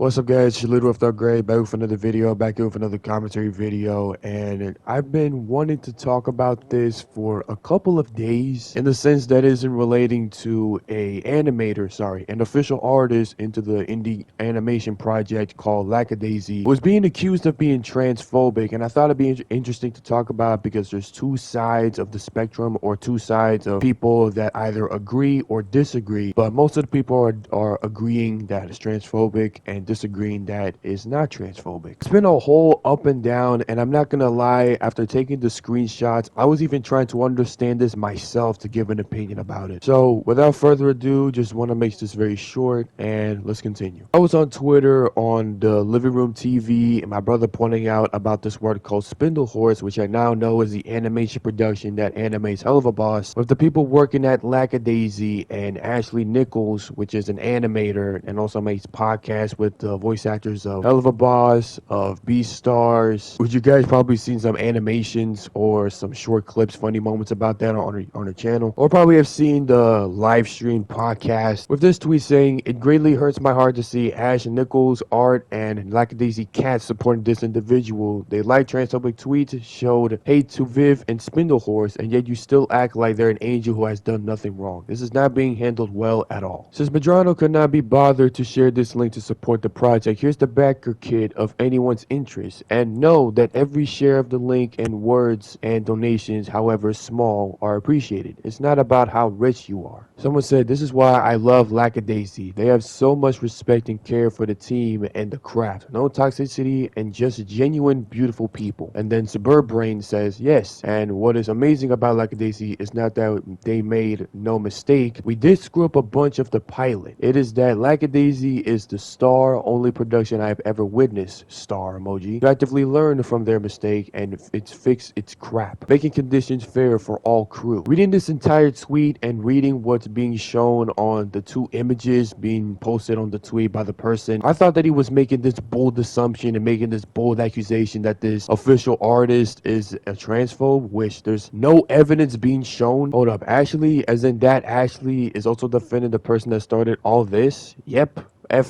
What's up, guys? It's your little Dog Gray back with another video, back here with another commentary video, and I've been wanting to talk about this for a couple of days in the sense that isn't relating to an official artist into the indie animation project called LACKADAISY, who was being accused of being transphobic, and I thought it'd be interesting to talk about because there's two sides of the spectrum, or two sides of people that either agree or disagree, but most of the people are agreeing that it's transphobic and disagreeing that is not transphobic. It's been a whole up and down, and I'm not gonna lie, after taking the screenshots, I was even trying to understand this myself to give an opinion about it. So without further ado, just want to make this very short and let's continue. I was on Twitter on the living room TV and my brother pointing out about this word called Spindle Horse, which I now know is the animation production that animates Helluva Boss, with the people working at LACKADAISY and Ashley Nichols, which is an animator and also makes podcasts with the voice actors of Helluva Boss, of Beastars, which you guys probably seen some animations or some short clips, funny moments about that on her channel, or probably have seen the live stream podcast with this tweet saying, "It greatly hurts my heart to see Ash Nichols, Art, and LACKADAISY Cat supporting this individual. They like transphobic tweets, showed hate to Viv and Spindle Horse, and yet you still act like they're an angel who has done nothing wrong. This is not being handled well at all." Since Madrano could not be bothered to share this link to support the project, here's the backer kit of anyone's interest, and know that every share of the link and words and donations, however small, are appreciated. It's not about how rich you are. Someone said, "This is why I love LACKADAISY. They have so much respect and care for the team and the craft. No toxicity and just genuine beautiful people." And then Suburb Brain says, "Yes, and what is amazing about LACKADAISY is not that they made no mistake. We did screw up a bunch of the pilot. It is that LACKADAISY is the star-only production I've ever witnessed," star emoji, "to actively learn from their mistake and it's fix its crap, making conditions fair for all crew." Reading this entire tweet and reading what's being shown on the two images being posted on the tweet by the person, I thought that he was making this bold assumption and making this bold accusation that this official artist is a transphobe, which there's no evidence being shown. Hold up, Ashley, as in that Ashley is also defending the person that started all this? Yep.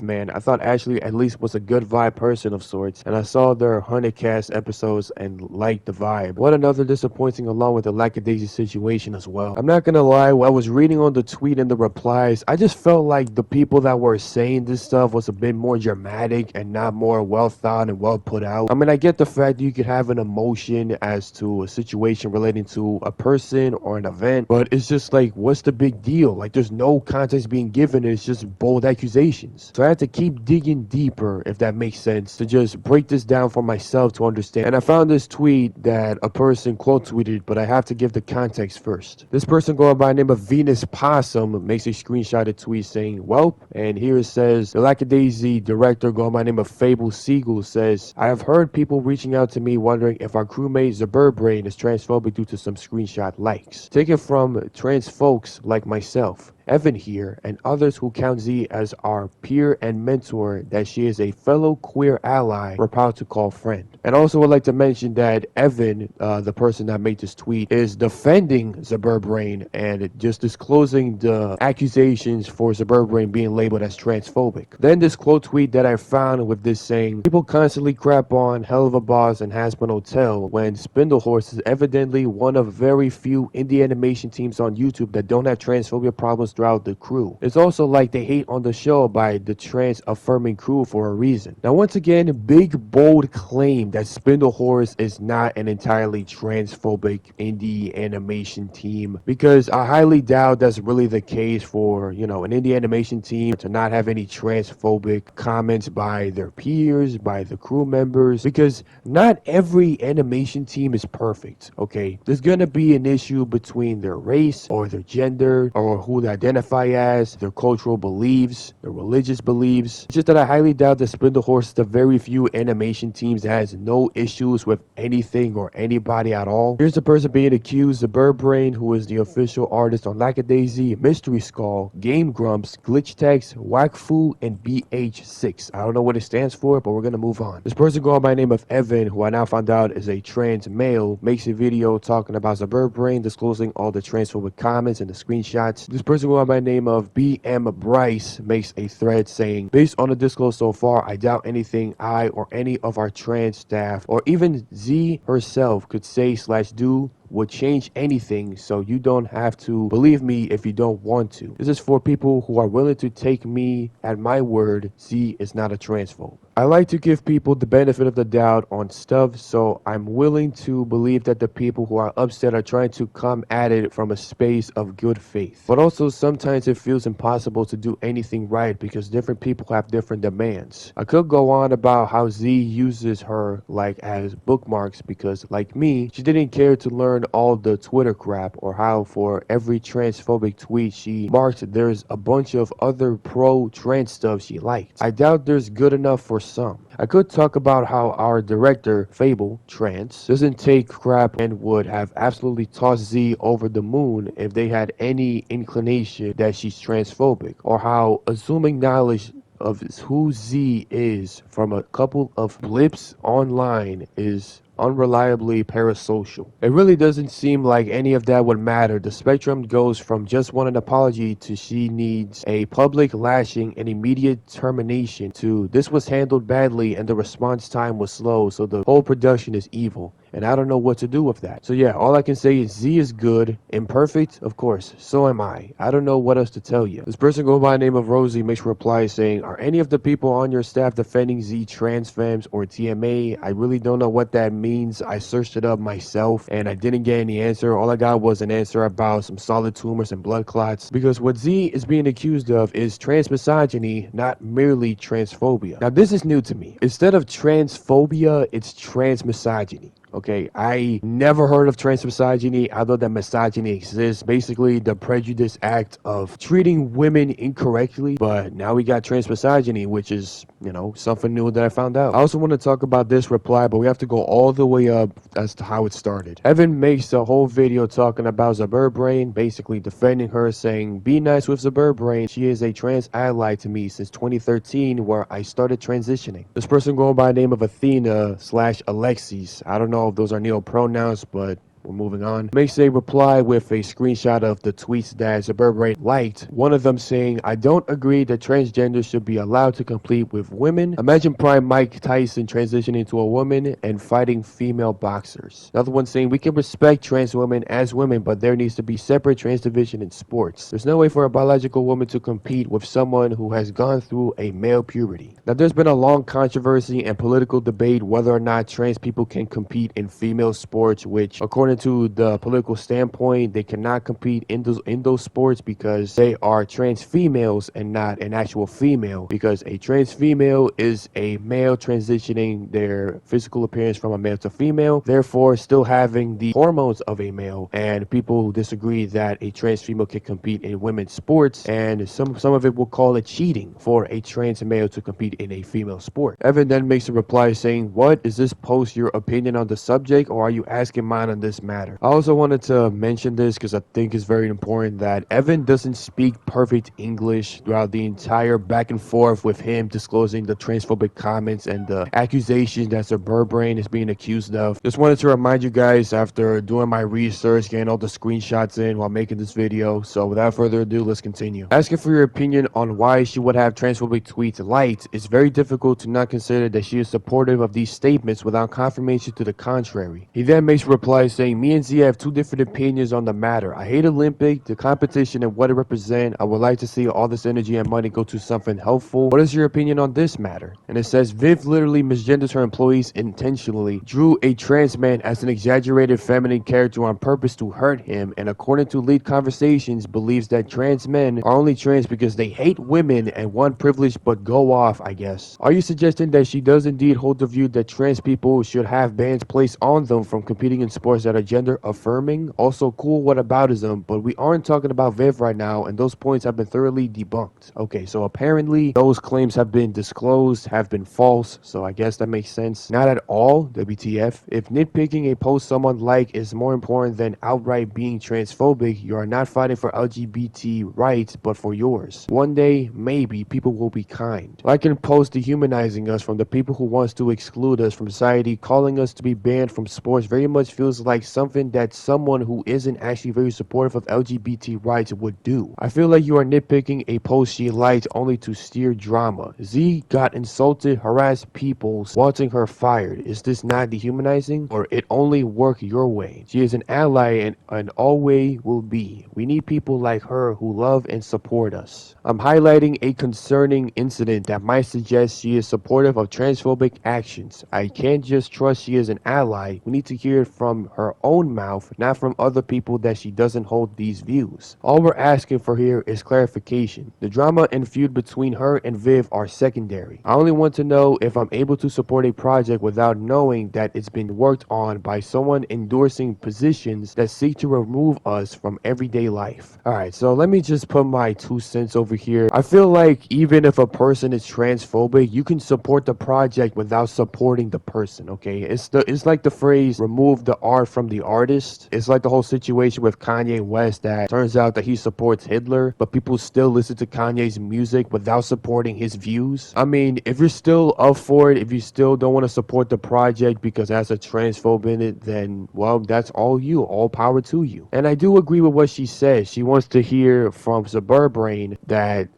Man, I thought Ashley at least was a good vibe person of sorts, and I saw their 100cast episodes and liked the vibe. What another disappointing along with the LACKADAISY situation as well. I'm not gonna lie, while I was reading on the tweet and the replies, I just felt like the people that were saying this stuff was a bit more dramatic and not more well thought and well put out. I mean, I get the fact that you could have an emotion as to a situation relating to a person or an event, but it's just like, what's the big deal? Like, there's no context being given, it's just bold accusations. So I had to keep digging deeper, if that makes sense, to just break this down for myself to understand. And I found this tweet that a person quote tweeted, but I have to give the context first. This person going by the name of Venus Possum makes a screenshotted tweet saying, "Welp," and here it says, the LACKADAISY director going by the name of Fable Siegel says, "I have heard people reaching out to me wondering if our crewmate Suburb Brain is transphobic due to some screenshot likes. Take it from trans folks like myself, Evan here, and others who count Z as our peer and mentor, that she is a fellow queer ally we're proud to call friend." And also would like to mention that Evan, the person that made this tweet, is defending Suburb Brain and just disclosing the accusations for Suburb Brain being labeled as transphobic. Then this quote tweet that I found with this saying, "People constantly crap on Helluva Boss and Hazbin Hotel when Spindle Horse is evidently one of very few indie animation teams on YouTube that don't have transphobia problems throughout the crew. It's also like they hate on the show by the trans affirming crew for a reason." Now once again, big bold claim that Spindle Horse is not an entirely transphobic indie animation team, because I highly doubt that's really the case for, an indie animation team to not have any transphobic comments by their peers, by the crew members, because not every animation team is perfect, okay? There's gonna be an issue between their race or their gender or who they identify as, their cultural beliefs, their religious beliefs. It's just that I highly doubt that Spindle Horse is the very few animation teams that has no issues with anything or anybody at all. Here's the person being accused, Suburb Brain, who is the official artist on LACKADAISY, Mystery Skull, Game Grumps, Glitch Text, Whackfu, and BH6. I don't know what it stands for, but we're gonna move on. This person going by the name of Evan, who I now found out is a trans male, makes a video talking about Suburb Brain disclosing all the transphobic comments and the screenshots. This person going going by the name of BM Bryce makes a thread saying, based on the disclosure so far, I doubt anything I or any of our trans staff or even Z herself could say/do would change anything, so you don't have to believe me if you don't want to. This is for people who are willing to take me at my word. Z is not a transphobe. I like to give people the benefit of the doubt on stuff, so I'm willing to believe that the people who are upset are trying to come at it from a space of good faith. But also sometimes it feels impossible to do anything right because different people have different demands. I could go on about how Z uses her like as bookmarks because like me, she didn't care to learn all the Twitter crap, or how for every transphobic tweet she marked there's a bunch of other pro-trans stuff she liked. I doubt there's good enough for some. I could talk about how our director, Fable, trans, doesn't take crap and would have absolutely tossed Z over the moon if they had any inclination that she's transphobic, or how assuming knowledge of who Z is from a couple of blips online is unreliably parasocial. It really doesn't seem like any of that would matter. The spectrum goes from just want an apology to she needs a public lashing and immediate termination to this was handled badly and the response time was slow, so the whole production is evil. And I don't know what to do with that. So yeah, all I can say is Z is good. Imperfect? Of course. So am I. I don't know what else to tell you. This person going by the name of Rosie makes a reply saying, are any of the people on your staff defending Z trans femmes or TMA? I really don't know what that means. I searched it up myself and I didn't get any answer. All I got was an answer about some solid tumors and blood clots. Because what Z is being accused of is trans misogyny, not merely transphobia. Now this is new to me. Instead of transphobia, it's trans misogyny. Okay, I never heard of trans misogyny. I thought that misogyny exists. Basically, the prejudice act of treating women incorrectly. But now we got trans misogyny, which is, you know, something new that I found out. I also want to talk about this reply, but we have to go all the way up as to how it started. Evan makes a whole video talking about Zaburbrain, basically defending her, saying, be nice with Zaburbrain. She is a trans ally to me since 2013, where I started transitioning. This person going by the name of Athena/Alexis. I don't know if those are neo-pronouns, but we're moving on. Makes a reply with a screenshot of the tweets that Zaburbrain liked. One of them saying, I don't agree that transgender should be allowed to compete with women. Imagine Prime Mike Tyson transitioning to a woman and fighting female boxers. Another one saying, we can respect trans women as women, but there needs to be separate trans division in sports. There's no way for a biological woman to compete with someone who has gone through a male puberty. Now there's been a long controversy and political debate whether or not trans people can compete in female sports, which according to the political standpoint, they cannot compete in those sports because they are trans females and not an actual female, because a trans female is a male transitioning their physical appearance from a male to female, therefore still having the hormones of a male. And people disagree that a trans female can compete in women's sports, and some of it will call it cheating for a trans male to compete in a female sport. Evan then makes a reply saying, what, is this post your opinion on the subject, or are you asking mine on this matter? I also wanted to mention this because I think it's very important that Evan doesn't speak perfect English throughout the entire back and forth with him disclosing the transphobic comments and the accusations that Zaburbrain is being accused of. Just wanted to remind you guys after doing my research, getting all the screenshots in while making this video. So without further ado, let's continue. Asking for your opinion on why she would have transphobic tweets liked, it's very difficult to not consider that she is supportive of these statements without confirmation to the contrary. He then makes a reply saying, me and Z have two different opinions on the matter. I hate Olympic, the competition and what it represents. I would like to see all this energy and money go to something helpful. What is your opinion on this matter? And it says, Viv literally misgenders her employees intentionally, drew a trans man as an exaggerated feminine character on purpose to hurt him, and according to lead conversations, believes that trans men are only trans because they hate women and want privilege but go off, I guess. Are you suggesting that she does indeed hold the view that trans people should have bans placed on them from competing in sports that are gender affirming? Also, cool whataboutism, but we aren't talking about Viv right now, and those points have been thoroughly debunked. Okay, so apparently those claims have been disclosed, have been false, so I guess that makes sense. Not at all, WTF. If nitpicking a post someone like is more important than outright being transphobic, you are not fighting for LGBT rights, but for yours. One day, maybe, people will be kind. Liking posts dehumanizing us from the people who wants to exclude us from society, calling us to be banned from sports very much feels like something that someone who isn't actually very supportive of LGBT rights would do. I feel like you are nitpicking a post she liked only to steer drama. Z got insulted, harassed people, wanting her fired. Is this not dehumanizing? Or it only work your way? She is an ally and always will be. We need people like her who love and support us. I'm highlighting a concerning incident that might suggest she is supportive of transphobic actions. I can't just trust she is an ally. We need to hear it from her own mouth, not from other people that she doesn't hold these views. All we're asking for here is clarification. The drama and feud between her and Viv are secondary. I only want to know if I'm able to support a project without knowing that it's been worked on by someone endorsing positions that seek to remove us from everyday life. Alright, so let me just put my 2 cents over here. I feel like even if a person is transphobic, you can support the project without supporting the person, okay? It's like the phrase, remove the art from the artist. It's like the whole situation with Kanye West that turns out that he supports Hitler, but people still listen to Kanye's music without supporting his views. I mean, if you're still up for it, if you still don't want to support the project because that's a transphobe in it, then, well, that's all you. All power to you. And I do agree with what she says. She wants to hear from Suburbrain that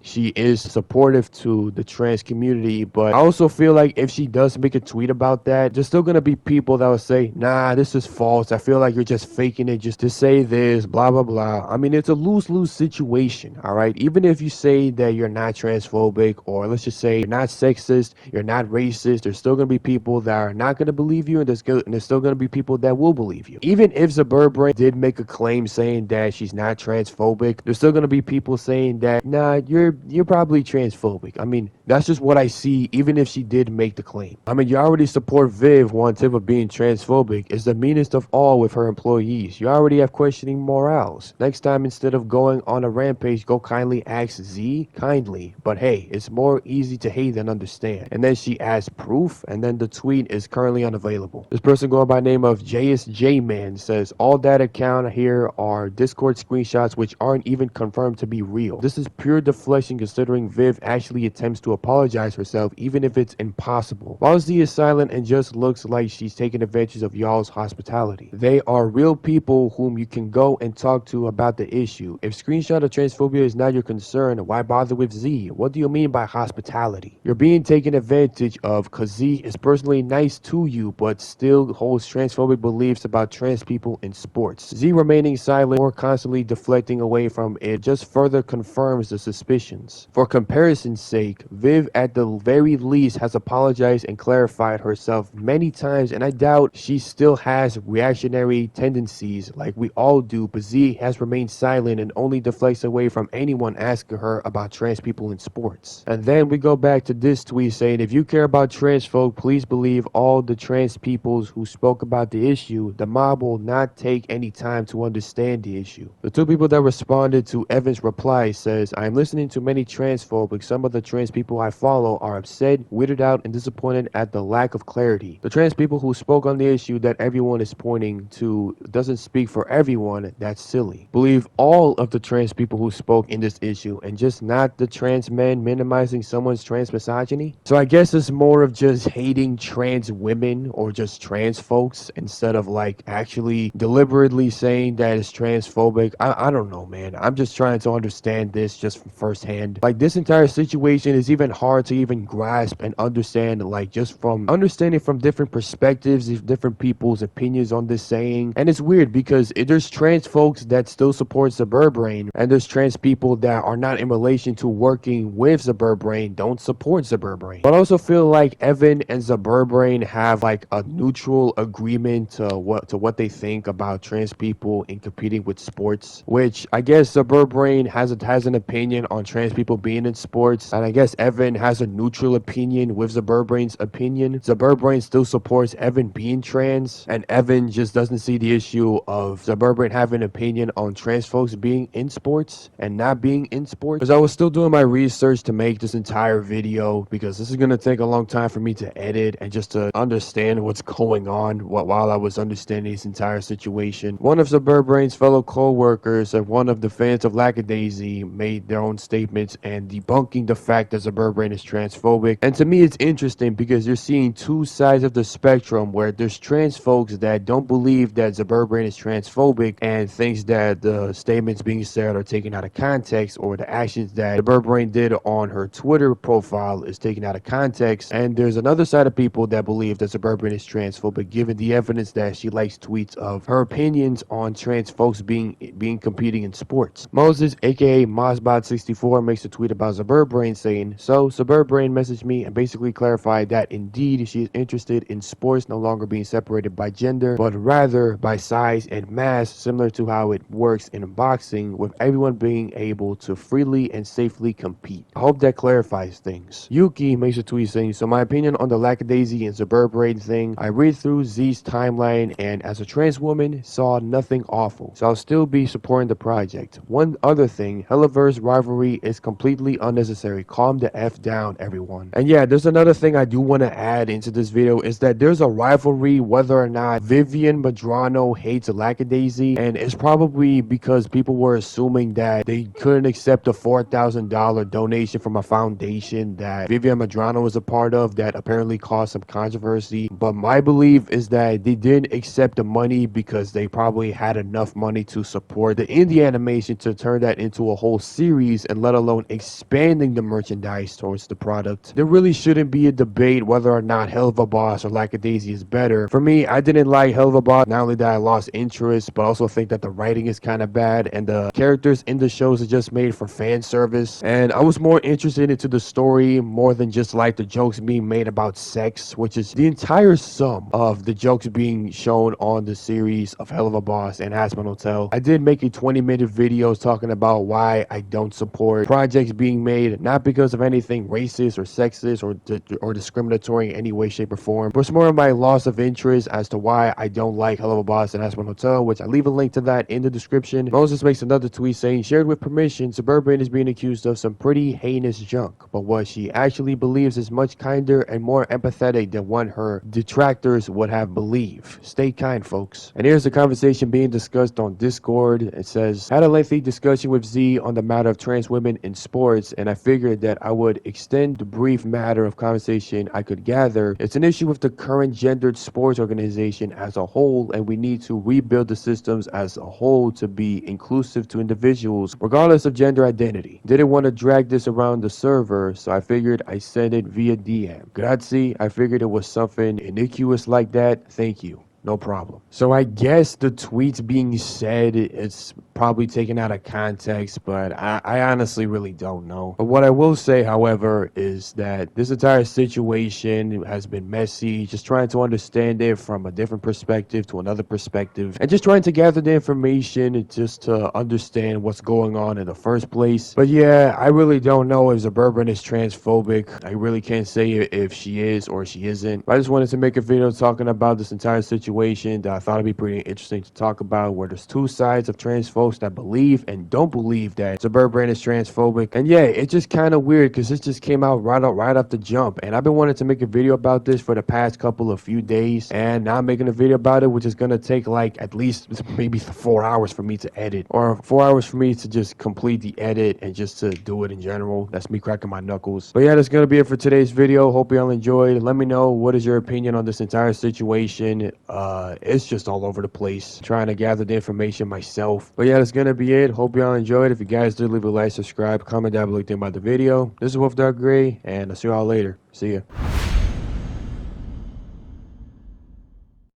she is supportive to the trans community, but I also feel like if she does make a tweet about that, there's still gonna be people that will say, nah, this is false. I feel like you're just faking it just to say this, blah, blah, blah. I mean, it's a lose-lose situation, all right? Even if you say that you're not transphobic, or let's just say you're not sexist, you're not racist, there's still gonna be people that are not gonna believe you, and there's still gonna be people that will believe you. Even if Suburbrain did make a claim saying that she's not transphobic, there's still gonna be people saying that, nah, you're probably transphobic. I mean, that's just what I see, even if she did make the claim. I mean, you already support Viv one tip of being transphobic is the meanest of all with her employees. You already have questioning morals. Next time, instead of going on a rampage, go kindly ask Z kindly. But hey, it's more easy to hate than understand. And then she adds proof, and then the tweet is currently unavailable. This person going by name of JSJman says, all that account here are Discord screenshots which aren't even confirmed to be real. This is pure deflection considering Viv actually attempts to apologize herself even if it's impossible. While Z is silent and just looks like she's taking advantage of y'all's hospitality. They are real people whom you can go and talk to about the issue. If screenshot of transphobia is not your concern, why bother with Z? What do you mean by hospitality? You're being taken advantage of because Z is personally nice to you but still holds transphobic beliefs about trans people in sports. Z remaining silent or constantly deflecting away from it just further confirms the suspicions. For comparison's sake, Viv at the very least has apologized and clarified herself many times, and I doubt she still has reactionary tendencies like we all do, but Z has remained silent and only deflects away from anyone asking her about trans people in sports. And then we go back to this tweet saying, if you care about trans folk, please believe all the trans peoples who spoke about the issue. The mob will not take any time to understand the issue. The 2 people that responded to Evan's reply says, I am listening to many transphobic. Some of the trans people I follow are upset, weirded out, and disappointed at the lack of clarity. The trans people who spoke on the issue that everyone is pointing to doesn't speak for everyone. That's silly. Believe all of the trans people who spoke in this issue and just not the trans men minimizing someone's trans misogyny. So I guess it's more of just hating trans women or just trans folks instead of like actually deliberately saying that it's transphobic. I don't know, man. I'm just trying to understand this just from firsthand. Like, this entire situation is even hard to even grasp and understand, like, just from understanding from different perspectives, different people's opinions on this saying. And it's weird because there's trans folks that still support Suburbrain, and there's trans people that are not in relation to working with Suburbrain, don't support Suburbrain. But I also feel like Evan and Suburbrain have like a neutral agreement to what they think about trans people in competing with sports, which I guess Suburbrain has an opinion on trans people being in sports, and I guess Evan has a neutral opinion with Suburbrain's opinion. Suburbrain still supports Evan being trans, and Evan just doesn't see the issue of Suburbrain having an opinion on trans folks being in sports and not being in sports. Because I was still doing my research to make this entire video, because this is going to take a long time for me to edit and just to understand what's going on while I was understanding this entire situation. One of Suburbrain's fellow co-workers and one of the fans of LACKADAISY made their own statement statements and debunking the fact that Suburban is transphobic. And to me, it's interesting because you're seeing two sides of the spectrum where there's trans folks that don't believe that Suburban is transphobic and thinks that the statements being said are taken out of context, or the actions that Suburban did on her Twitter profile is taken out of context. And there's another side of people that believe that Suburban is transphobic given the evidence that she likes tweets of her opinions on trans folks being competing in sports. Moses, aka Mozbot64, makes a tweet about Suburban saying, "So Suburban messaged me and basically clarified that indeed she is interested in sports no longer being separated by gender, but rather by size and mass, similar to how it works in boxing, with everyone being able to freely and safely compete." I hope that clarifies things. Yuki makes a tweet saying, "So my opinion on the Lackadaisy and Suburban thing, I read through Z's timeline and as a trans woman saw nothing awful, so I'll still be supporting the project. One other thing, Helluva's rivalry is completely unnecessary. Calm the F down, everyone." And yeah, there's another thing I do want to add into this video is that there's a rivalry whether or not Vivian Madrano hates Lackadaisy, and it's probably because people were assuming that they couldn't accept a $4,000 donation from a foundation that Vivian Madrano was a part of that apparently caused some controversy. But my belief is that they didn't accept the money because they probably had enough money to support the indie animation to turn that into a whole series, and let alone expanding the merchandise towards the product. There really shouldn't be a debate whether or not Helluva Boss or Lackadaisy is better. For me, I didn't like Helluva Boss, not only that I lost interest, but also think that the writing is kind of bad and the characters in the shows are just made for fan service. And I was more interested into the story more than just like the jokes being made about sex, which is the entire sum of the jokes being shown on the series of Helluva Boss and Hazbin Hotel. I did make a 20-minute video talking about why I don't support projects being made, not because of anything racist or sexist or discriminatory in any way, shape, or form, but it's more of my loss of interest as to why I don't like Helluva Boss and Hazbin Hotel, which I leave a link to that in the description. Moses makes another tweet saying, "Shared with permission, Suburban is being accused of some pretty heinous junk, but what she actually believes is much kinder and more empathetic than what her detractors would have believed. Stay kind, folks." And here's the conversation being discussed on Discord. It says, "Had a lengthy discussion with Z on the matter of trans women in sports, and I figured that I would extend the brief matter of conversation I could gather. It's an issue with the current gendered sports organization as a whole, and we need to rebuild the systems as a whole to be inclusive to individuals, regardless of gender identity. Didn't want to drag this around the server, so I figured I sent it via DM. Grazie, I figured it was something innocuous like that. Thank you. No problem." So I guess the tweets being said, it's probably taken out of context, but I honestly really don't know. But what I will say, however, is that this entire situation has been messy, just trying to understand it from a different perspective to another perspective, and just trying to gather the information just to understand what's going on in the first place. But yeah, I really don't know if Suburban is transphobic. I really can't say if she is or she isn't. I just wanted to make a video talking about this entire situation that I thought it'd be pretty interesting to talk about, where there's two sides of trans folks that believe and don't believe that Suburban is transphobic. And yeah, it's just kind of weird because this just came out right off the jump, and I've been wanting to make a video about this for the past few days, and now I'm making a video about it, which is gonna take like at least maybe 4 hours for me to edit, or 4 hours for me to just complete the edit and just to do it in general. That's me cracking my knuckles. But yeah, that's gonna be it for today's video. Hope y'all enjoyed. Let me know what is your opinion on this entire situation. It's just all over the place, trying to gather the information myself. But yeah, that's gonna be it. Hope y'all enjoyed. If you guys did, leave a like, subscribe, comment down below what you think about the video. This is Wolf Dark Gray, and I'll see y'all later. See ya.